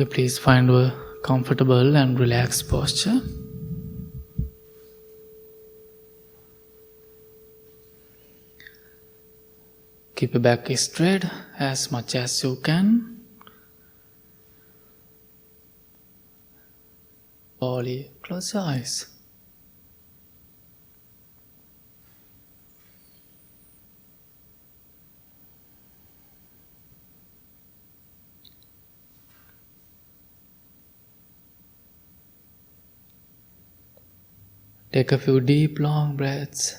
Okay, please find a comfortable and relaxed posture. Keep your back straight as much as you can. Slowly close your eyes. Take a few deep, long breaths.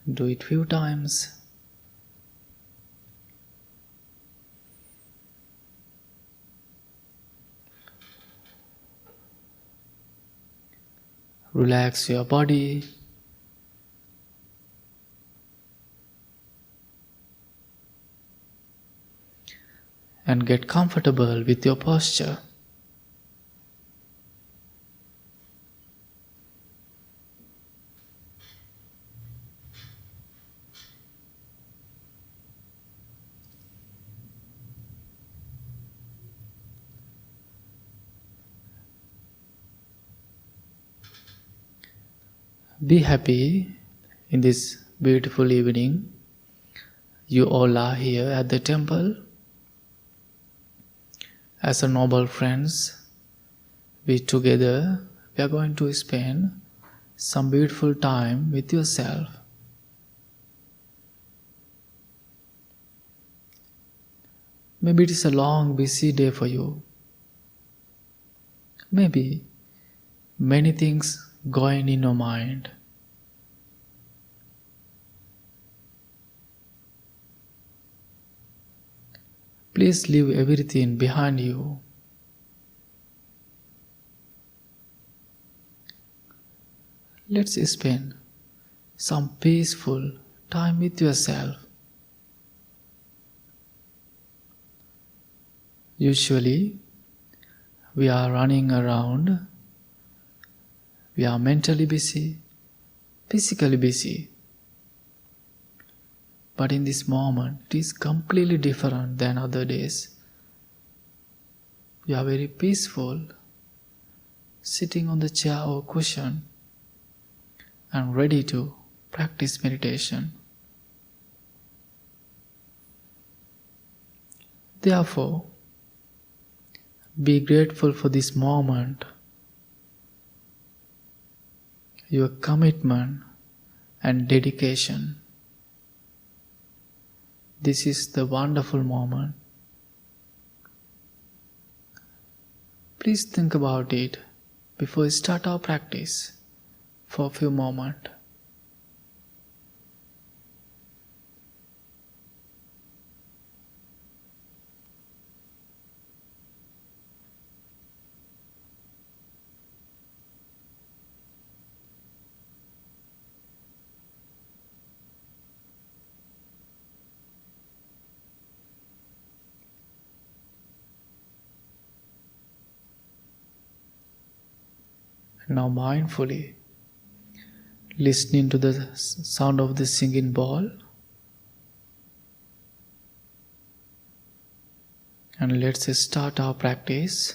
Do it few times. Relax your body. And get comfortable with your posture. Be happy in this beautiful evening. You all are here at the temple. As a noble friends, we are going to spend some beautiful time with yourself. Maybe it is a long, busy day for you. Maybe many things going in your mind. Please leave everything behind you. Let's spend some peaceful time with yourself. Usually, we are running around. We are mentally busy, physically busy. But in this moment, it is completely different than other days. You are very peaceful, sitting on the chair or cushion, and ready to practice meditation. Therefore, be grateful for this moment, your commitment and dedication. This is the wonderful moment. Please think about it before we start our practice for a few moments. Now mindfully listening to the sound of the singing ball, and let's start our practice.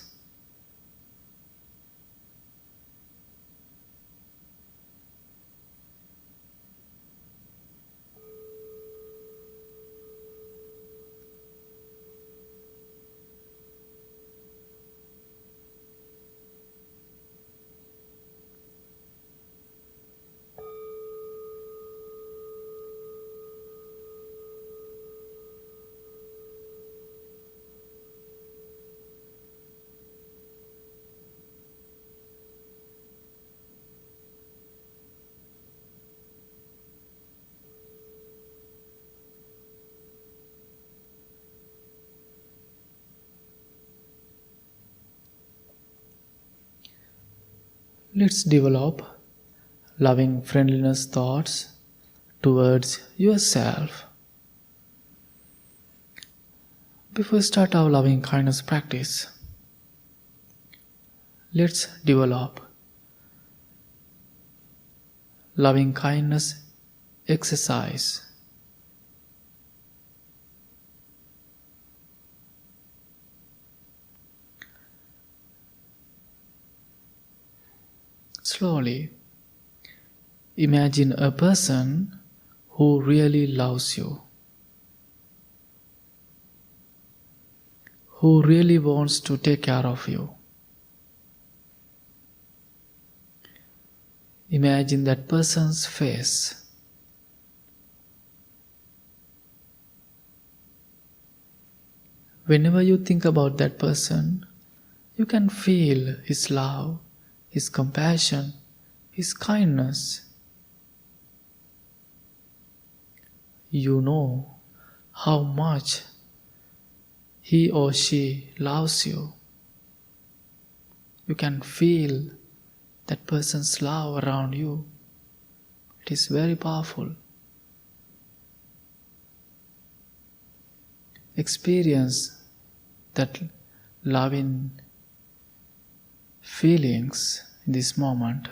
Let's develop loving friendliness thoughts towards yourself. Before we start our loving kindness practice, let's develop loving kindness exercise. Slowly, imagine a person who really loves you, who really wants to take care of you. Imagine that person's face. Whenever you think about that person, you can feel his love, his compassion, his kindness. You know how much he or she loves you. You can feel that person's love around you. It is very powerful. Experience that loving feelings in this moment.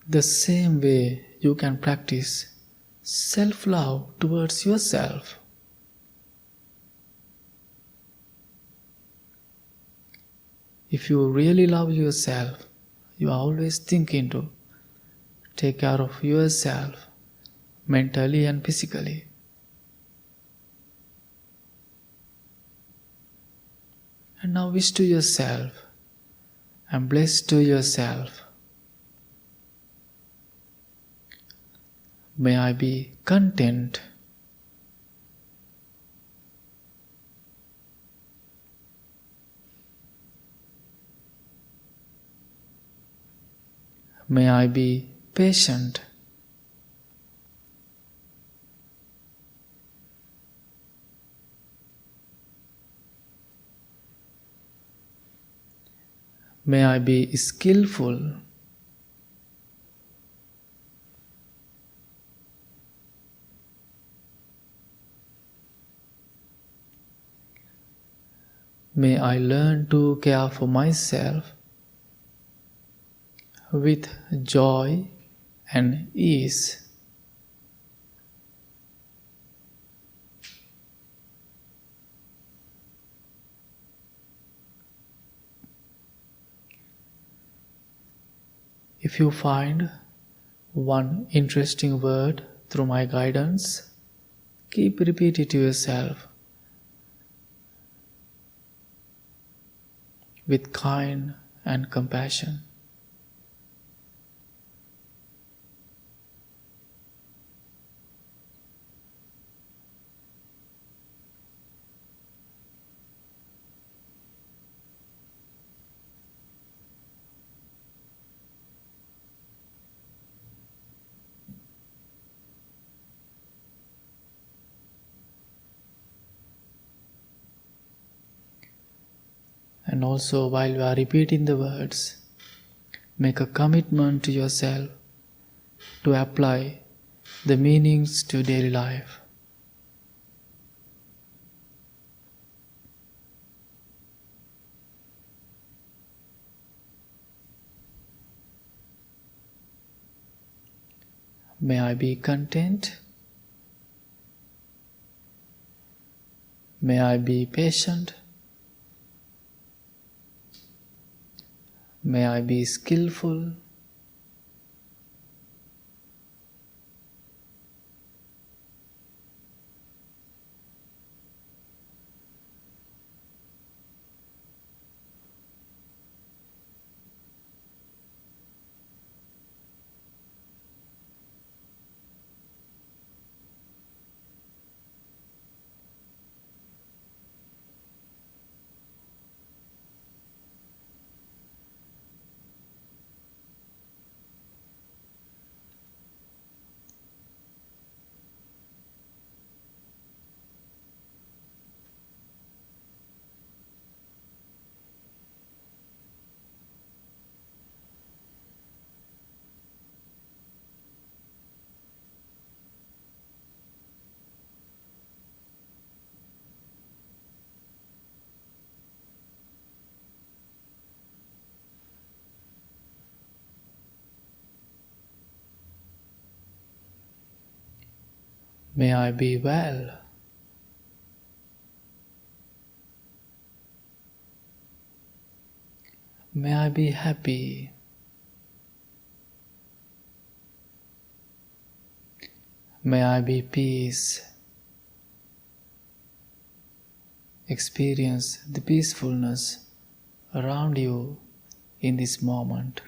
The same way you can practice self-love towards yourself. If you really love yourself, you are always thinking to take care of yourself mentally and physically. And now wish to yourself and bless to yourself. May I be content. May I be patient. May I be skillful. May I learn to care for myself with joy and ease. If you find one interesting word through my guidance, keep repeating to yourself with kind and compassion. And also, while you are repeating the words, make a commitment to yourself to apply the meanings to daily life. May I be content. May I be patient. May I be skillful. May I be well. May I be happy. May I be peace. Experience the peacefulness around you in this moment.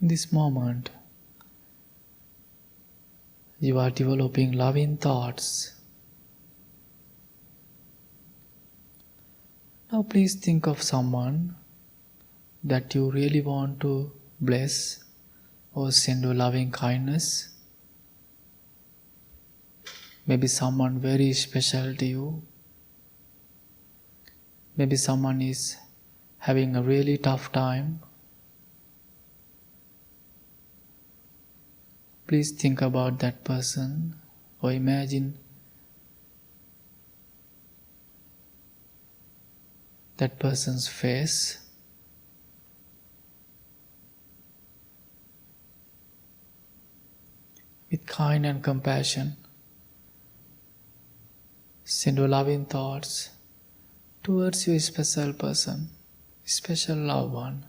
In this moment, you are developing loving thoughts. Now please think of someone that you really want to bless or send you loving kindness. Maybe someone very special to you. Maybe someone is having a really tough time. Please think about that person or imagine that person's face. With kind and compassion, send your loving thoughts towards your special person, special loved one.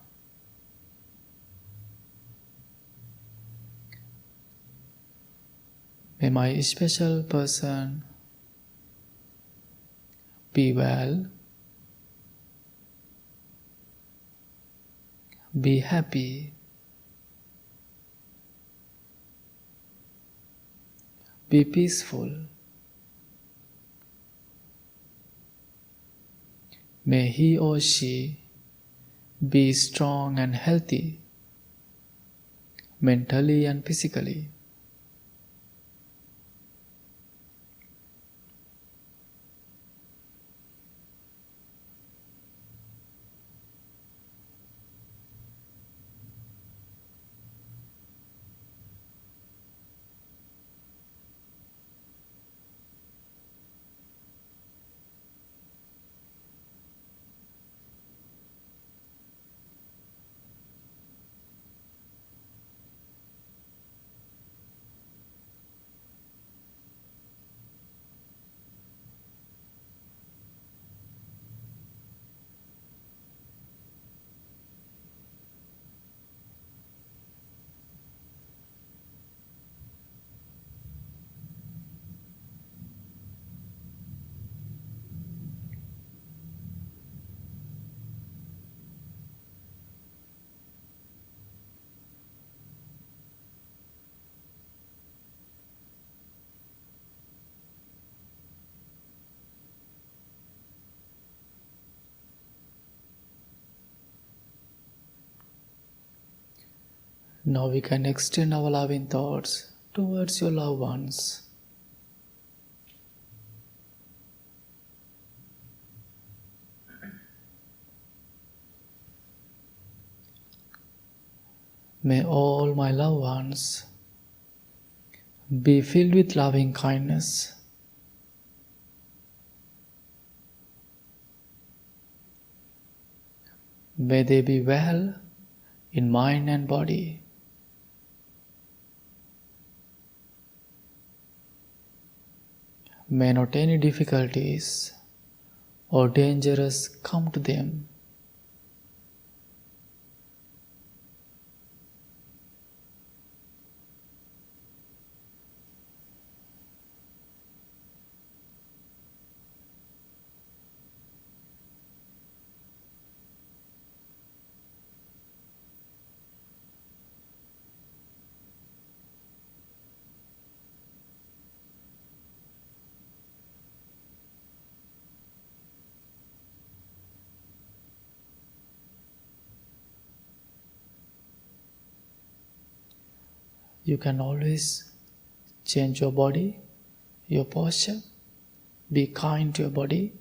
May my special person be well, be happy, be peaceful. May he or she be strong and healthy, mentally and physically. Now we can extend our loving thoughts towards your loved ones. May all my loved ones be filled with loving kindness. May they be well in mind and body. May not any difficulties or dangers come to them. You can always change your body, your posture, be kind to your body.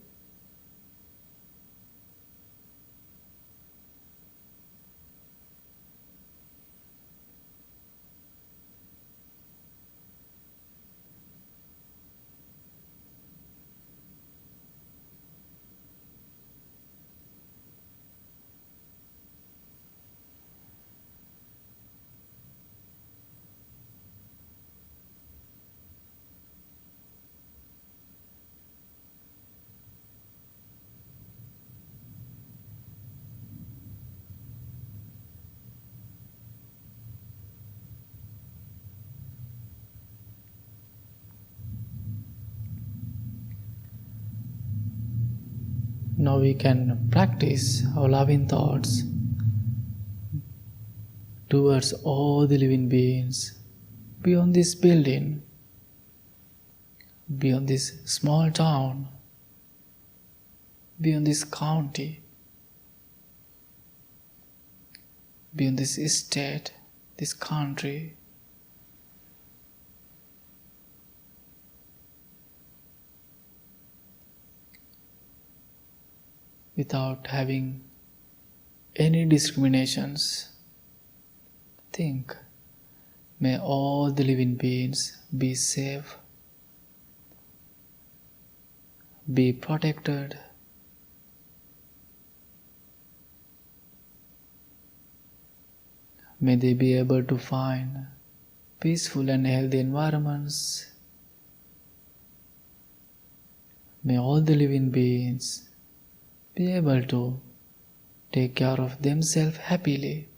Now we can practice our loving thoughts towards all the living beings beyond this building, beyond this small town, beyond this county, beyond this state, this country. Without having any discriminations, think, may all the living beings be safe, be protected, may they be able to find peaceful and healthy environments. May all the living beings be able to take care of themselves happily.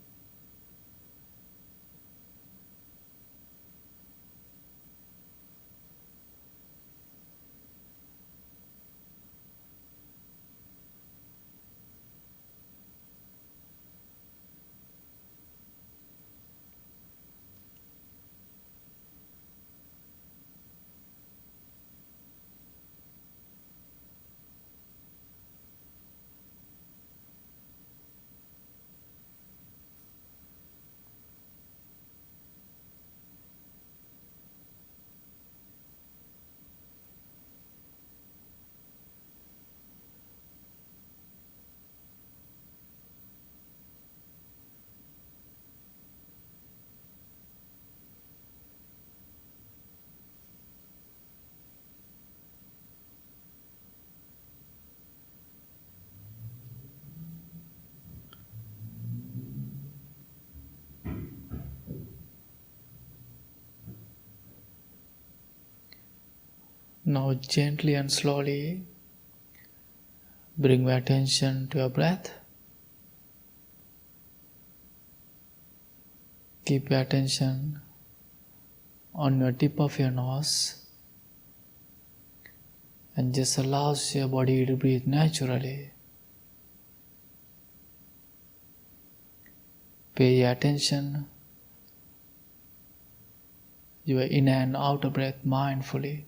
Now gently and slowly bring your attention to your breath. Keep your attention on your tip of your nose and just allow your body to breathe naturally. Pay attention your in and out breath mindfully.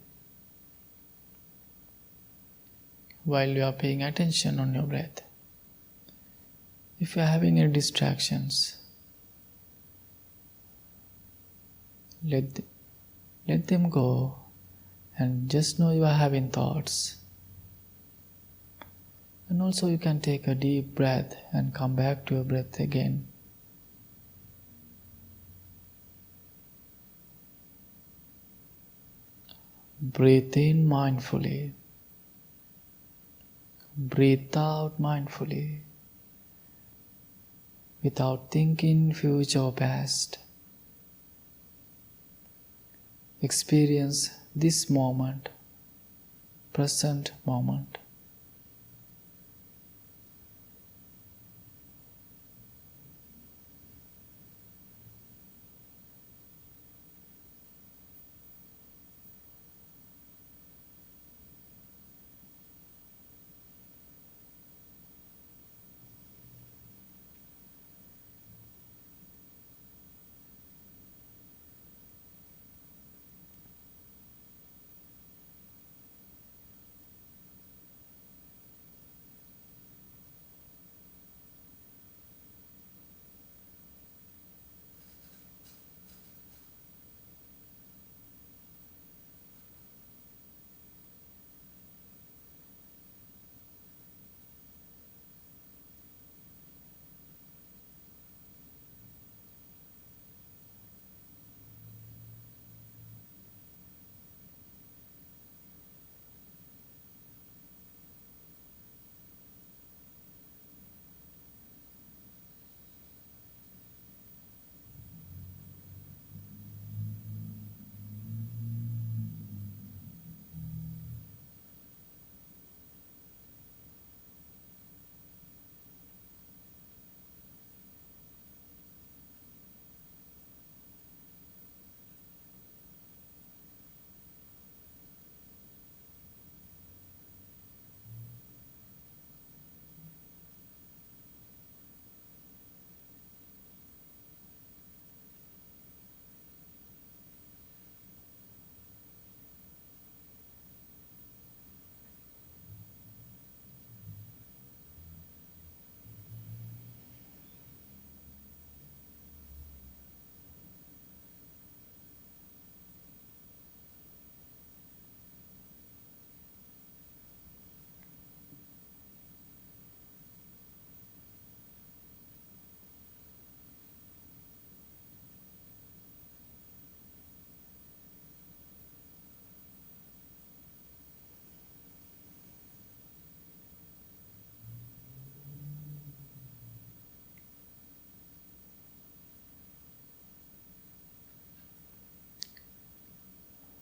While you are paying attention on your breath, if you are having any distractions, let them go and just know you are having thoughts. And also you can take a deep breath and come back to your breath again. Breathe in mindfully. Breathe out mindfully, without thinking future or past. Experience this moment, present moment.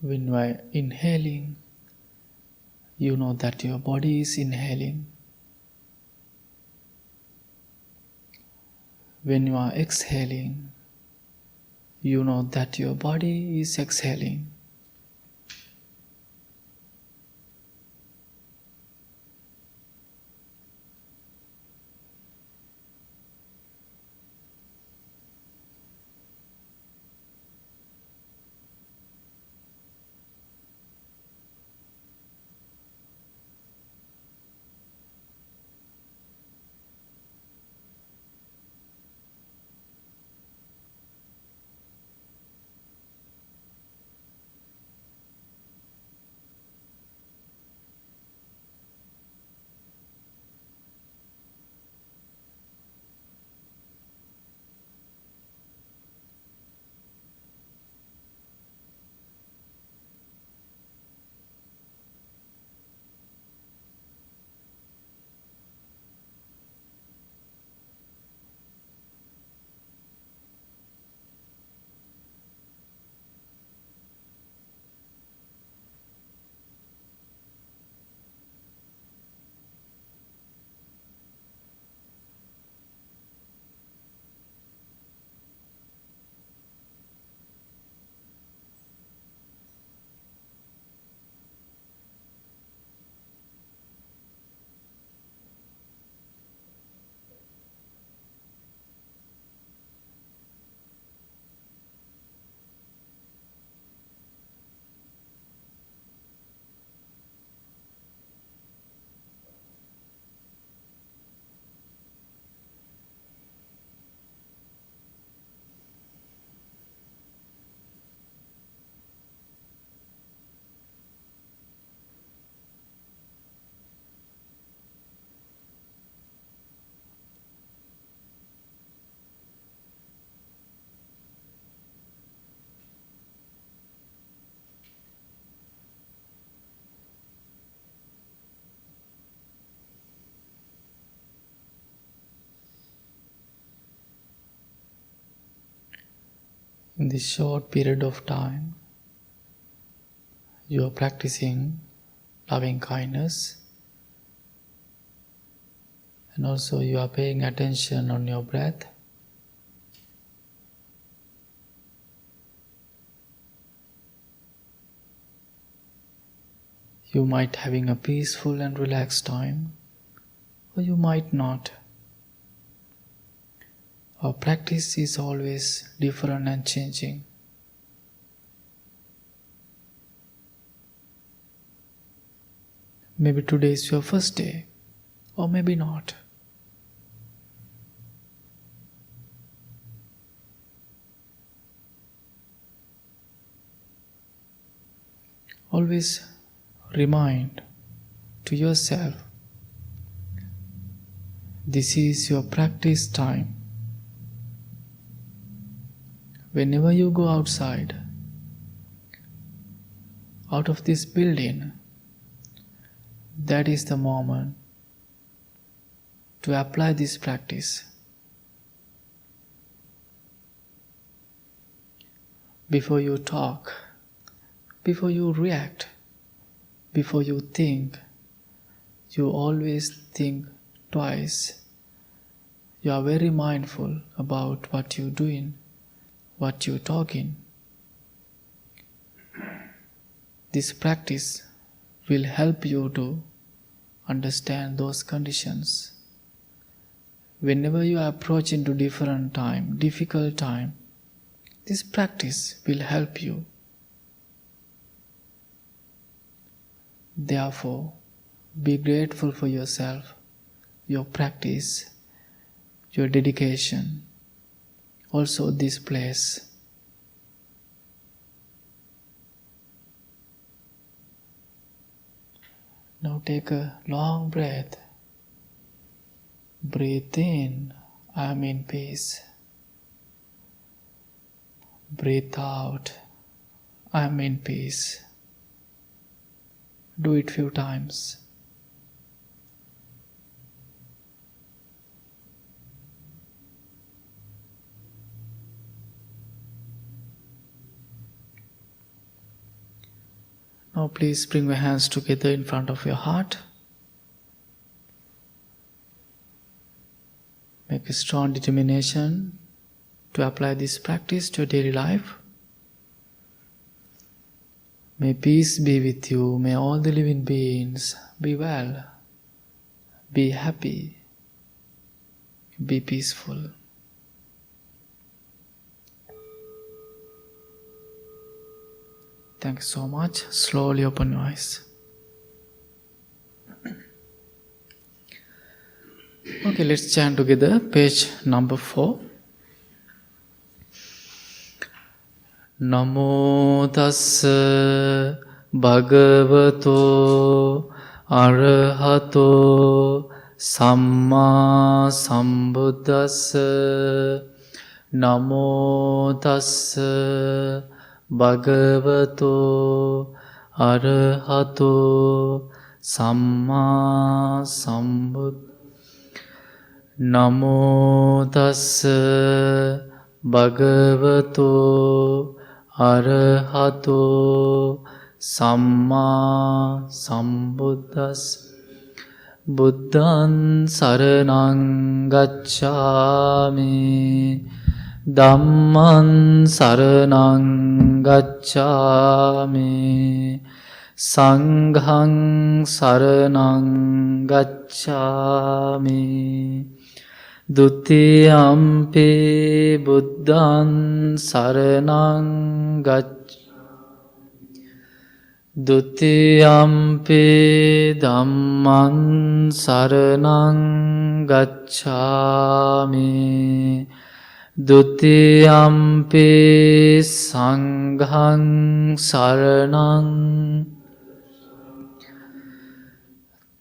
When you are inhaling, you know that your body is inhaling. When you are exhaling, you know that your body is exhaling. In this short period of time, you are practicing loving kindness, and also you are paying attention on your breath. You might having a peaceful and relaxed time, or you might not. Our practice is always different and changing. Maybe today is your first day, or maybe not. Always remind to yourself, this is your practice time. Whenever you go outside, out of this building, that is the moment to apply this practice. Before you talk, before you react, before you think, you always think twice. You are very mindful about what you're doing, what you're talking. This practice will help you to understand those conditions. Whenever you approach into different time, difficult time, this practice will help you. Therefore, be grateful for yourself, your practice, your dedication, also this place. Now take a long breath. Breathe in, I am in peace. Breathe out, I am in peace. Do it few times. Now please bring your hands together in front of your heart. Make a strong determination to apply this practice to your daily life. May peace be with you. May all the living beings be well, be happy, be peaceful. Thank you so much. Slowly open your eyes. Okay, let's chant together. Page number 4. Namo tassa bhagavato arahato samma sambuddhassa. Namo tassa bhagavato arahato samma sambuddhassa. Namo tassa bhagavato arahato samma sambuddhassa. Buddhaṃ saraṇaṃ gacchāmi, Dhammaṃ saraṇaṃ gacchāmi, Saṅghaṃ saraṇaṃ gacchāmi. Dutiyampi buddhaṃ saraṇaṃ gacchāmi, Dutiyampi dhammaṃ saraṇaṃ gacchāmi, Dutiyampi saṅghaṃ saraṇaṃ,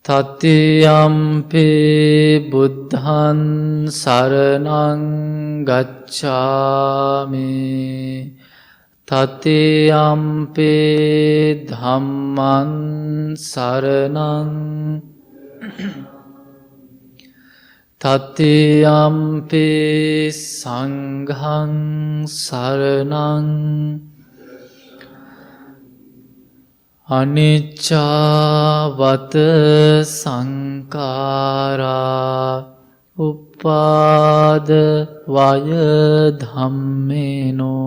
Tatiyampi buddhaṃ saraṇaṃ gacchāmi, Tatiyampi dhammaṃ saraṇaṃ, Tatiyampi saṅghaṃ saraṇaṃ. Anicca vata saṅkārā uppada vaya dhammeno,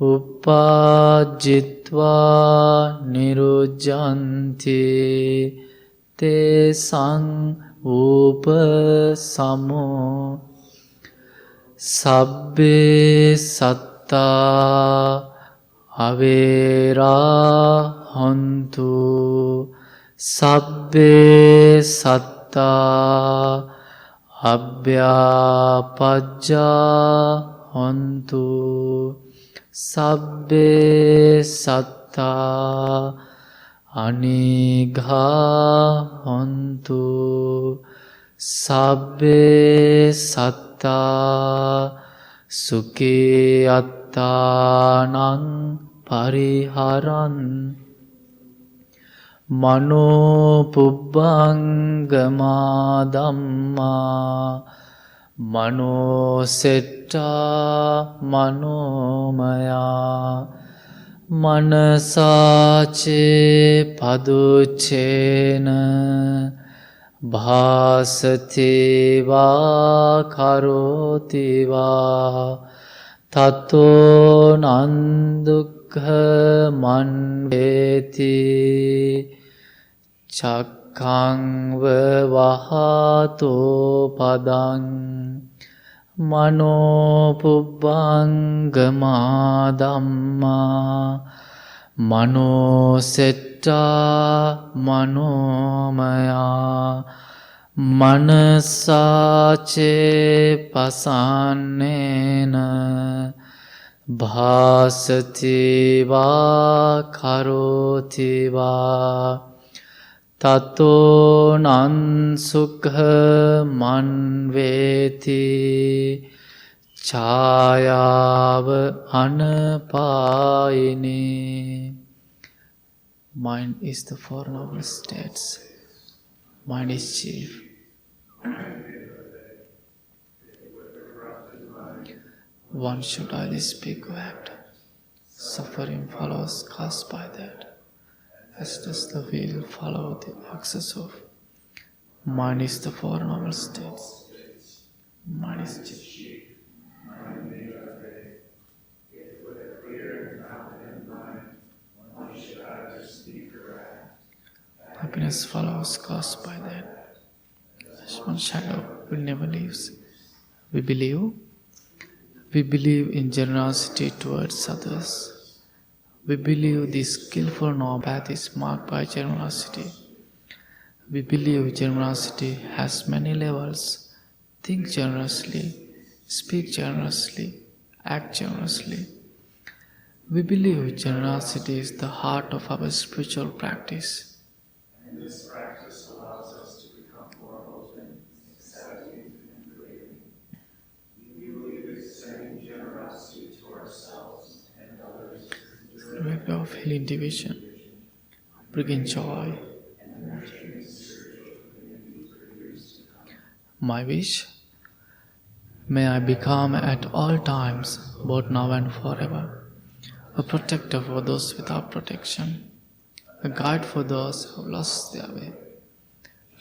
uppajjitva nirujjanti te saṅ upasamo. Sabbe sattā avera hontu, sabbe sattā abhyapajja hontu, sabbe sattā anigha hontu, sabbe sattā sukhi attānaṃ pariharan. Mano pubbangama dhamma, mano setta manomaya, manasace paducena, bhasati va karoti va, tato nandukha manveti, chakkaṃ vahato padaṃ. Mano pubbangama dhamma, mano setta manomaya, manasace pasannena, bhasati va karoti va, tato nan sukha manveti, chāyāva anapāyini. Mind is the four noble states. Mind is chief. One should either speak or act. Suffering follows caused by that. as does the wheel follow the axis of. Mind is the four noble states. Mind is happiness follows caused by that. As one shadow will never leaves. We believe in generosity towards others. We believe the skillful noble path is marked by generosity. We believe generosity has many levels. Think generously, speak generously, act generously. We believe generosity is the heart of our spiritual practice. And this practice allows us to become more open, accepting, and forgiving. We believe extending generosity to ourselves and others is The way of healing division, bringing joy. My wish, may I become at all times, both now and forever, a protector for those without protection, a guide for those who have lost their way,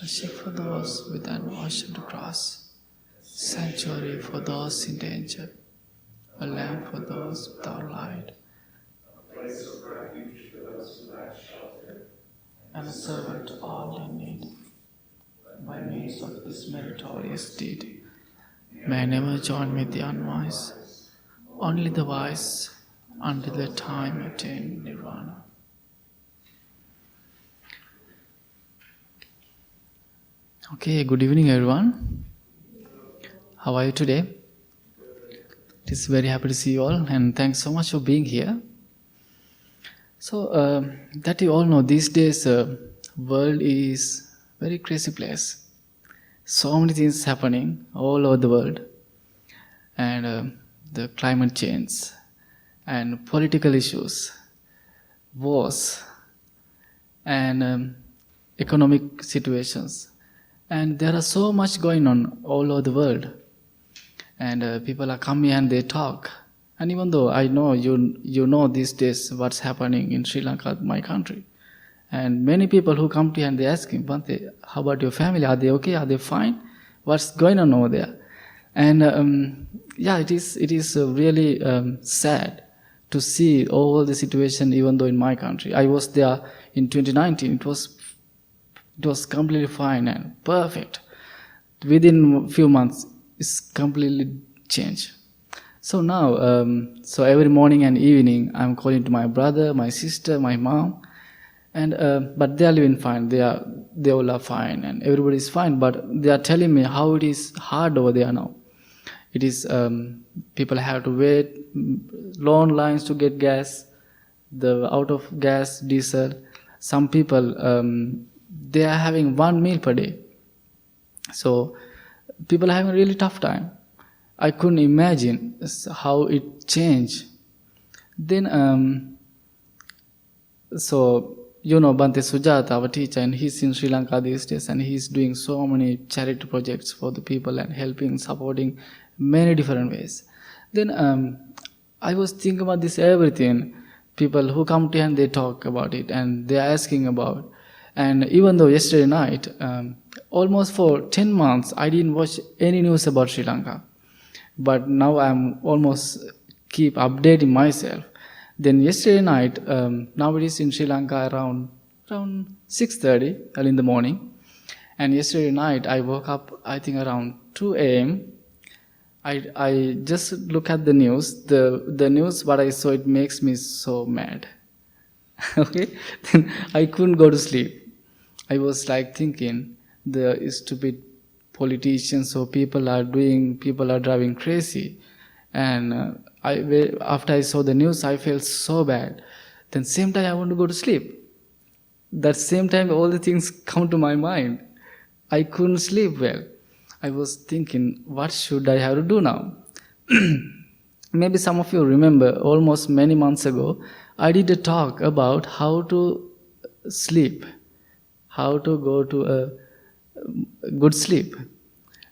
a ship for those with an ocean to cross, sanctuary for those in danger, a lamp for those without light, a place of refuge for those who lack shelter, and a servant to all in need. By means of this meritorious deed, may I never join with the unwise, only the wise, until the time attain nirvana. Okay, good evening everyone. How are you today? It is very happy to see you all, and thanks so much for being here. So, that you all know, these days world is very crazy place. So many things happening all over the world, and the climate change and political issues, wars, and economic situations, and there are so much going on all over the world. And people are coming and they talk. And even though I know you know these days what's happening in Sri Lanka, my country. And many people who come to you and they ask him, Bhante, how about your family? Are they okay? Are they fine? What's going on over there? And it is really sad to see all the situation, even though in my country. I was there in 2019. It was completely fine and perfect. Within a few months, it's completely changed. So now, so every morning and evening, I'm calling to my brother, my sister, my mom. And but they are living fine. They all are fine, and everybody is fine. But they are telling me how it is hard over there now. It is people have to wait long lines to get gas. The out of gas, diesel. Some people they are having one meal per day. So people are having a really tough time. I couldn't imagine how it changed. Then so. You know Bhante Sujata, our teacher, and he's in Sri Lanka these days, and he's doing so many charity projects for the people and helping, supporting many different ways. Then I was thinking about this everything. People who come to and they talk about it and they are asking about. And even though yesterday night, almost for 10 months, I didn't watch any news about Sri Lanka. But now I'm almost keep updating myself. Then yesterday night, now it is in Sri Lanka around 6:30 early in the morning. And yesterday night I woke up I think around 2 a.m. I just look at the news. The news what I saw, it makes me so mad. Okay, then I couldn't go to sleep. I was like thinking the stupid politicians or people are driving crazy, and after I saw the news, I felt so bad. Then same time I want to go to sleep. That same time all the things come to my mind. I couldn't sleep well. I was thinking, what should I have to do now? Maybe some of you remember, almost many months ago, I did a talk about how to sleep, how to go to a good sleep.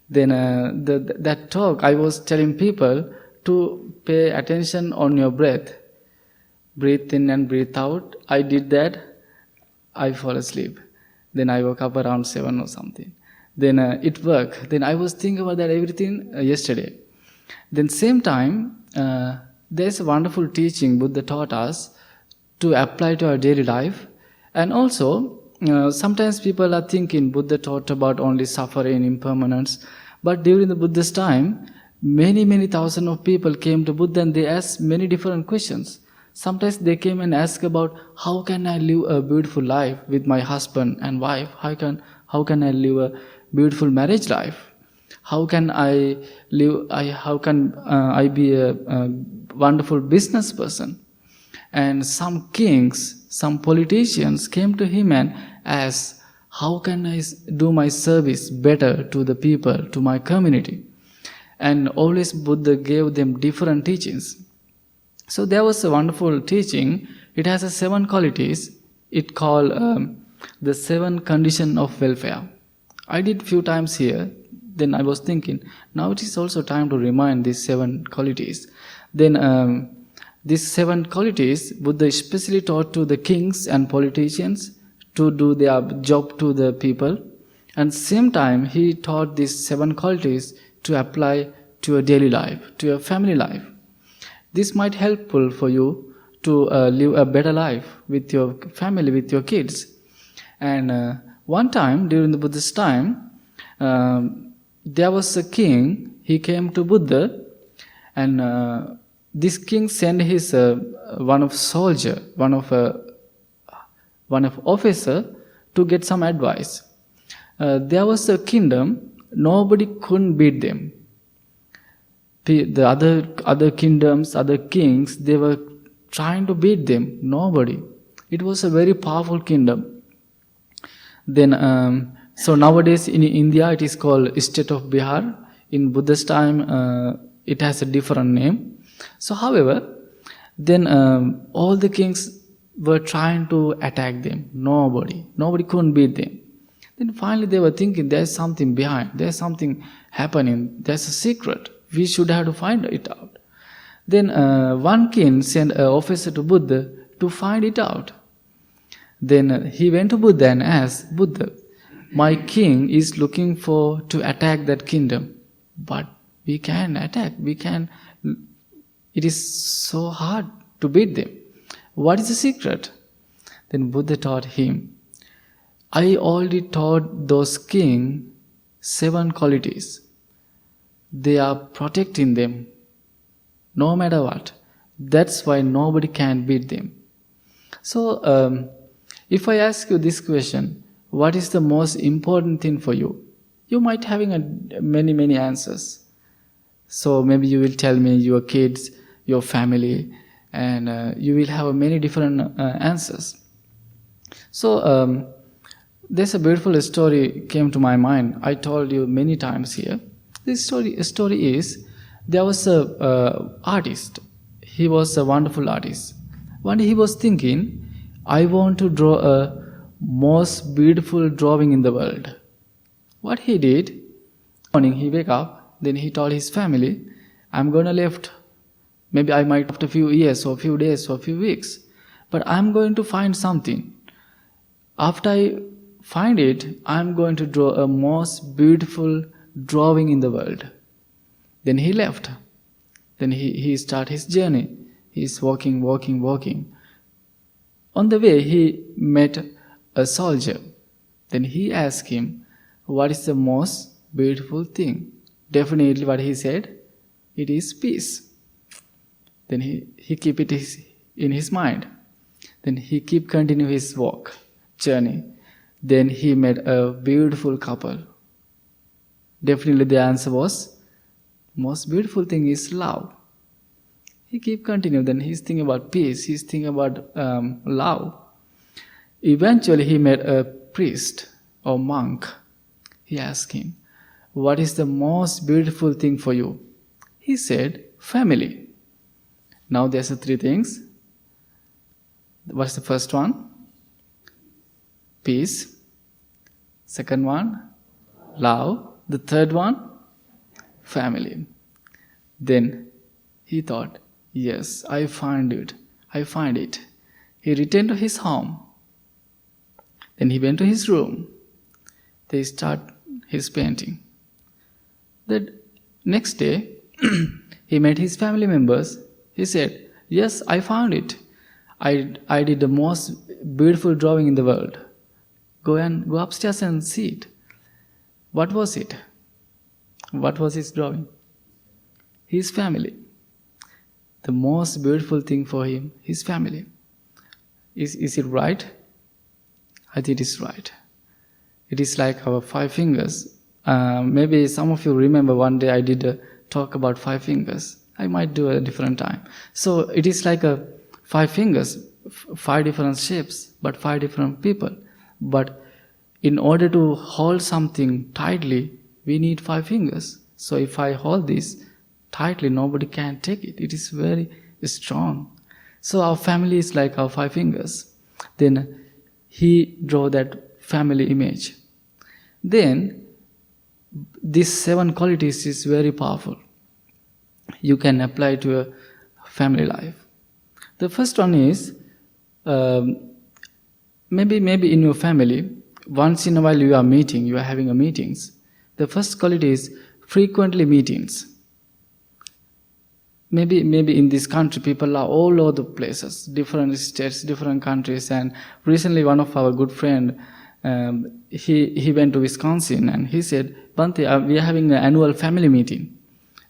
Then that talk, I was telling people to pay attention on your breath. Breathe in and breathe out. I did that. I fall asleep. Then I woke up around 7 or something. Then it worked. Then I was thinking about that everything yesterday. Then same time, there's a wonderful teaching Buddha taught us to apply to our daily life. And also, sometimes people are thinking Buddha taught about only suffering, impermanence. But during the Buddha's time, many thousands of people came to Buddha and they asked many different questions. Sometimes they came and asked about how can I live a beautiful life with my husband and wife? How can I live a beautiful marriage life? How can I live? How can I be a wonderful business person? And some kings, some politicians came to him and asked, how can I do my service better to the people, to my community? And always Buddha gave them different teachings. So there was a wonderful teaching. It has 7 qualities. It called the 7 conditions of welfare. I did few times here. Then I was thinking, now it is also time to remind these 7 qualities. Then these 7 qualities, Buddha especially taught to the kings and politicians to do their job to the people. And same time, he taught these 7 qualities to apply to your daily life, to your family life. This might helpful for you to live a better life with your family, with your kids. And one time, during the Buddha's time, there was a king. He came to Buddha, and this king sent his one of officer to get some advice. There was a kingdom, nobody couldn't beat them. The other kingdoms, other kings, they were trying to beat them. Nobody. It was a very powerful kingdom. Then, so nowadays in India, it is called State of Bihar. In Buddha's time, it has a different name. So, however, then all the kings were trying to attack them. Nobody couldn't beat them. Then finally, they were thinking, there's something behind. There's something happening. There's a secret. We should have to find it out. Then one king sent an officer to Buddha to find it out. Then he went to Buddha and asked, Buddha, my king is looking to attack that kingdom. But we can attack. It is so hard to beat them. What is the secret? Then Buddha taught him, I already taught those kings 7 qualities. They are protecting them no matter what. That's why nobody can beat them. So, if I ask you this question, what is the most important thing for you? You might having many answers. So maybe you will tell me your kids, your family, and you will have many different answers. So there's a beautiful story came to my mind. I told you many times here. This story is, there was a artist. He was a wonderful artist. One day he was thinking, I want to draw a most beautiful drawing in the world. What he did, morning he wake up, then he told his family, I'm gonna left. Maybe I might after a few years or a few days or a few weeks, but I'm going to find something. After I find it, I'm going to draw a most beautiful drawing in the world. Then he left. Then he started his journey. He's walking. On the way, he met a soldier. Then he asked him, what is the most beautiful thing? Definitely what he said, it is peace. Then he keep it in his mind. Then he continue his journey. Then he met a beautiful couple. Definitely the answer was, most beautiful thing is love. He continue. Then he's thinking about peace. He's thinking about love. Eventually he met a priest or monk. He asked him, what is the most beautiful thing for you? He said, family. Now there's 3 things. What's the first one? Peace. Second one, love. The third one, family. Then he thought, yes, I find it. He returned to his home. Then he went to his room. They start his painting. The next day, he met his family members. He said, yes, I found it. I did the most beautiful drawing in the world. Go upstairs and see it. What was it? What was his drawing? His family. The most beautiful thing for him, his family. Is it right? I think it is right. It is like our 5 fingers. Maybe some of you remember one day I did a talk about 5 fingers. I might do a different time. So it is like a 5 fingers, 5 different shapes, but 5 different people. But in order to hold something tightly, we need 5 fingers. So if I hold this tightly, nobody can take it. It is very strong. So our family is like our 5 fingers. Then he drew that family image. Then these 7 qualities is very powerful. You can apply to a family life. The first one is maybe in your family, once in a while you are having a meetings. The first quality is frequently meetings. Maybe in this country, people are all over the places, different states, different countries. And recently, one of our good friend, he went to Wisconsin, and he said, Bhante, we are having an annual family meeting.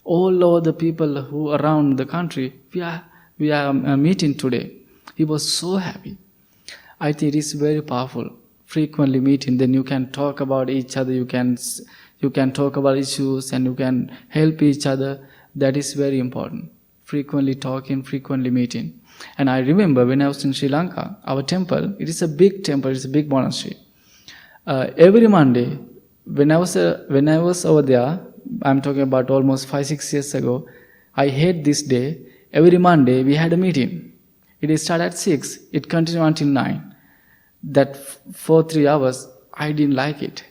All over the people who around the country, we are meeting today. He was so happy. I think it is very powerful. Frequently meeting, then you can talk about each other. You can talk about issues, and you can help each other. That is very important. Frequently talking, frequently meeting. And I remember when I was in Sri Lanka, our temple, it is a big temple, it's a big monastery. Every Monday, when I was over there, I'm talking about almost 5-6 years ago, I hate this day. Every Monday we had a meeting. It started at 6, it continued until 9. That for 3 hours, I didn't like it.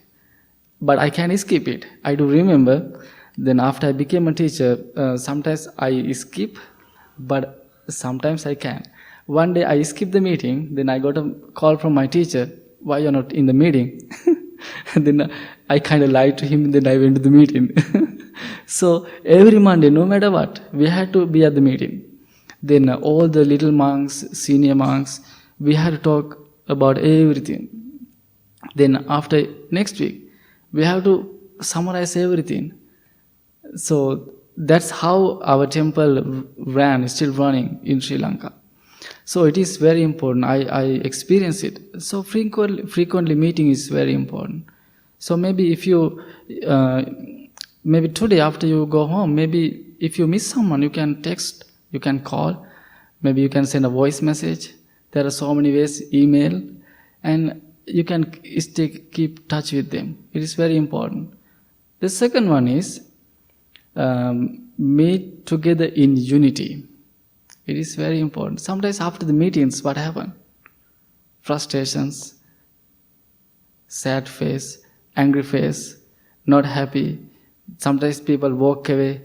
But I can skip it. I do remember. Then after I became a teacher, sometimes I skip, but sometimes I can. One day I skipped the meeting, then I got a call from my teacher, why you're not in the meeting? Then I kind of lied to him, then I went to the meeting. So every Monday, no matter what, we had to be at the meeting. Then all the little monks, senior monks, we had to talk about everything. Then after next week, we have to summarize everything. So that's how our temple still running in Sri Lanka. So it is very important. I experience it. So frequently meeting is very important. So maybe if you, maybe today after you go home, maybe if you miss someone, you can text, you can call, maybe you can send a voice message. There are so many ways, email, and you can keep touch with them. It is very important. The second one is meet together in unity. It is very important. Sometimes after the meetings, what happen? Frustrations, sad face, angry face, not happy. Sometimes people walk away,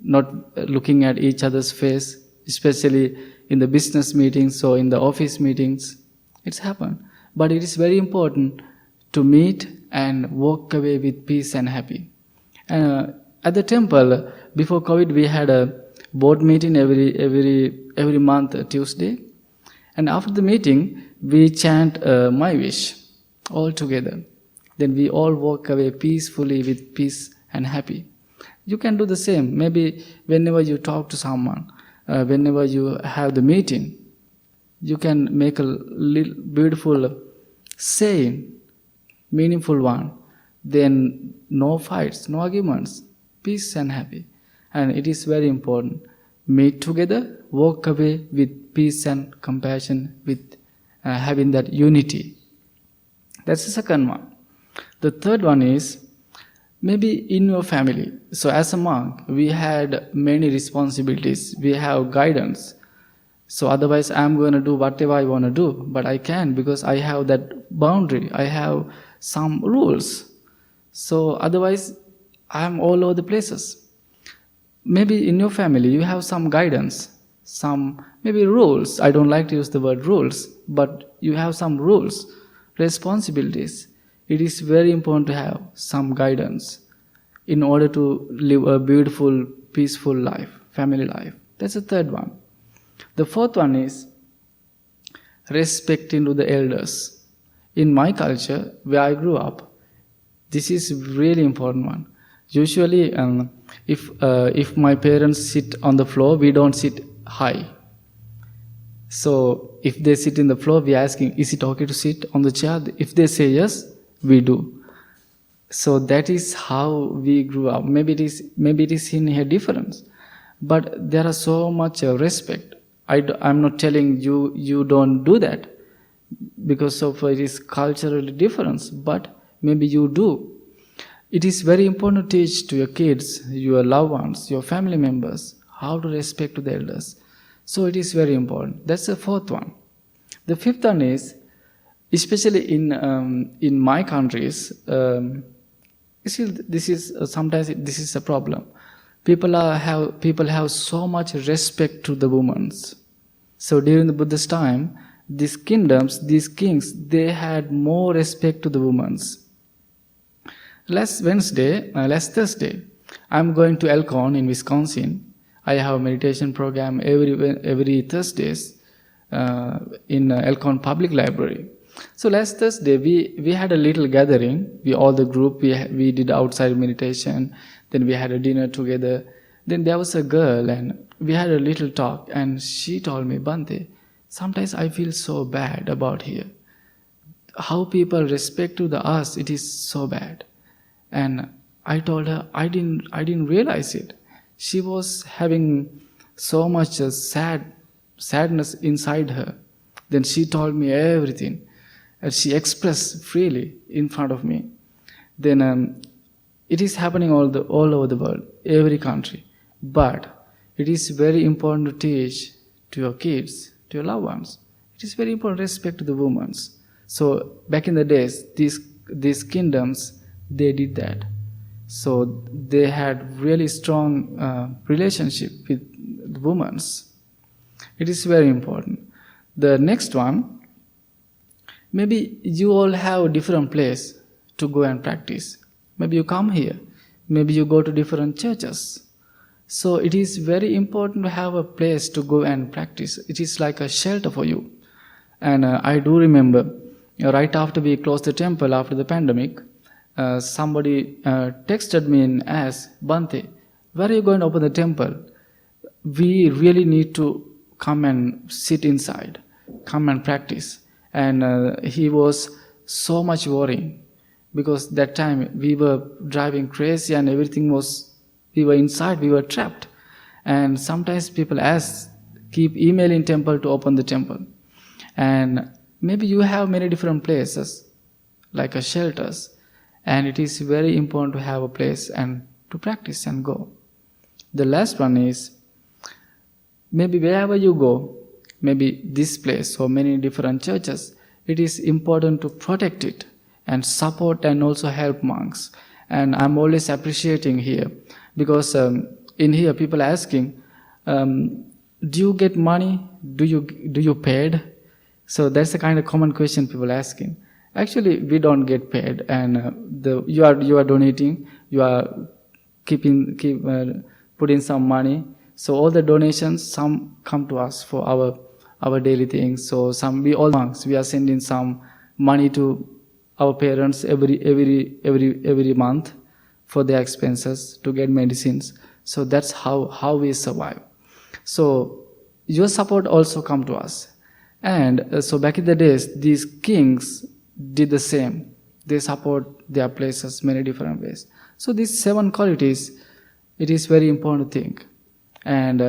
not looking at each other's face, especially in the business meetings or in the office meetings. It's happened. But it is very important to meet and walk away with peace and happy. At the temple, before COVID, we had a board meeting every month, Tuesday. And after the meeting, we chant My Wish all together. Then we all walk away peacefully with peace and happy. You can do the same. Maybe whenever you talk to someone, whenever you have the meeting, you can make a little beautiful saying, meaningful one. Then no fights, no arguments, peace and happy. And it is very important. Meet together, walk away with peace and compassion, with having that unity. That's the second one. The third one is maybe in your family. So as a monk, we had many responsibilities. We have guidance. So otherwise I'm going to do whatever I want to do. But I can because I have that boundary. I have some rules. So otherwise I'm all over the places. Maybe in your family you have some guidance, some maybe rules. I don't like to use the word rules, but you have some rules. responsibilities. It is very important to have some guidance in order to live a beautiful, peaceful life, family life. That's the third one. The fourth one is respect into the elders. In my culture, where I grew up, this is really important one. Usually, if my parents sit on the floor, we don't sit high. So if they sit in the floor, we are asking, is it okay to sit on the chair? If they say yes, we do. So that is how we grew up. Maybe it is in a difference, but there are so much respect. I'm not telling you don't do that because of it is culturally difference, but maybe you do. It is very important to teach to your kids, your loved ones, your family members, how to respect to the elders. So it is very important. That's the fourth one. The fifth one is, especially in my countries, this is sometimes this is a problem. People have so much respect to the women. So during the Buddha's time, these kingdoms, these kings, they had more respect to the women. Last Thursday, I'm going to Elkhorn in Wisconsin. I have a meditation program every Thursdays in Elkhorn Public Library. So last Thursday we had a little gathering. We did outside meditation. Then we had a dinner together. Then there was a girl and we had a little talk. And she told me, Bhante, sometimes I feel so bad about here. How people respect to us, it is so bad. And I told her I didn't realize it. She was having so much sadness inside her. Then she told me everything. And she expressed freely in front of me. Then it is happening all over the world, every country. But it is very important to teach to your kids, to your loved ones. It is very important to respect to the women. So back in the days, these kingdoms, they did that. So they had really strong relationship with the women. It is very important. The next one, maybe you all have a different place to go and practice. Maybe you come here. Maybe you go to different churches. So it is very important to have a place to go and practice. It is like a shelter for you. And I do remember, right after we closed the temple after the pandemic, somebody texted me and asked, Bhante, where are you going to open the temple? We really need to come and sit inside, come and practice. And he was so much worrying because that time we were driving crazy and we were inside, we were trapped. And sometimes people keep emailing temple to open the temple. And maybe you have many different places, like shelters. And it is very important to have a place and to practice and go. The last one is, maybe wherever you go, maybe this place or many different churches, it is important to protect it and support and also help monks. And I'm always appreciating here because in here people are asking, do you get money? Do you paid? So that's the kind of common question people are asking. Actually, we don't get paid, and you are donating, you are putting some money. So all the donations, some come to us for our daily things. So we are sending some money to our parents every month for their expenses to get medicines. So that's how we survive. So your support also come to us. And so back in the days, these kings did the same. They support their places many different ways. So these 7 qualities, it is very important to think. And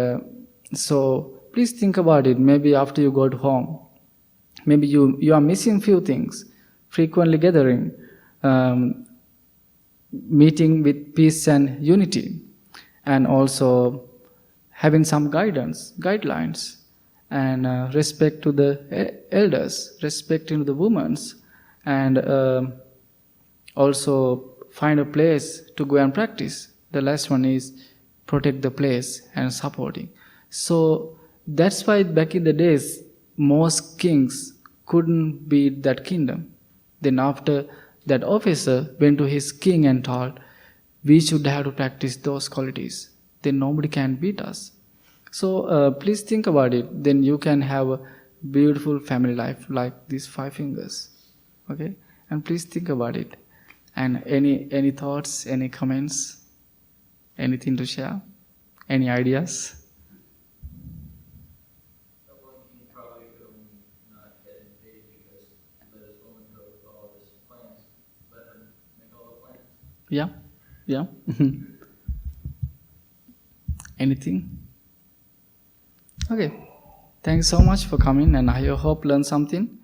so please think about it. Maybe after you go to home, maybe you are missing few things. Frequently gathering, meeting with peace and unity, and also having some guidelines, and respect to the elders, respecting the women, and also find a place to go and practice. The last one is protect the place and supporting. So that's why back in the days, most kings couldn't beat that kingdom. Then after that officer went to his king and told, we should have to practice those qualities. Then nobody can beat us. So please think about it. Then you can have a beautiful family life like these 5 fingers. Okay? And please think about it. And any thoughts, any comments, anything to share, any ideas? One king probably could only not get invaded because he let his woman go with all of his plans, let her make all the plans. Yeah, yeah. Anything? Okay. Thanks so much for coming, and I hope learn something.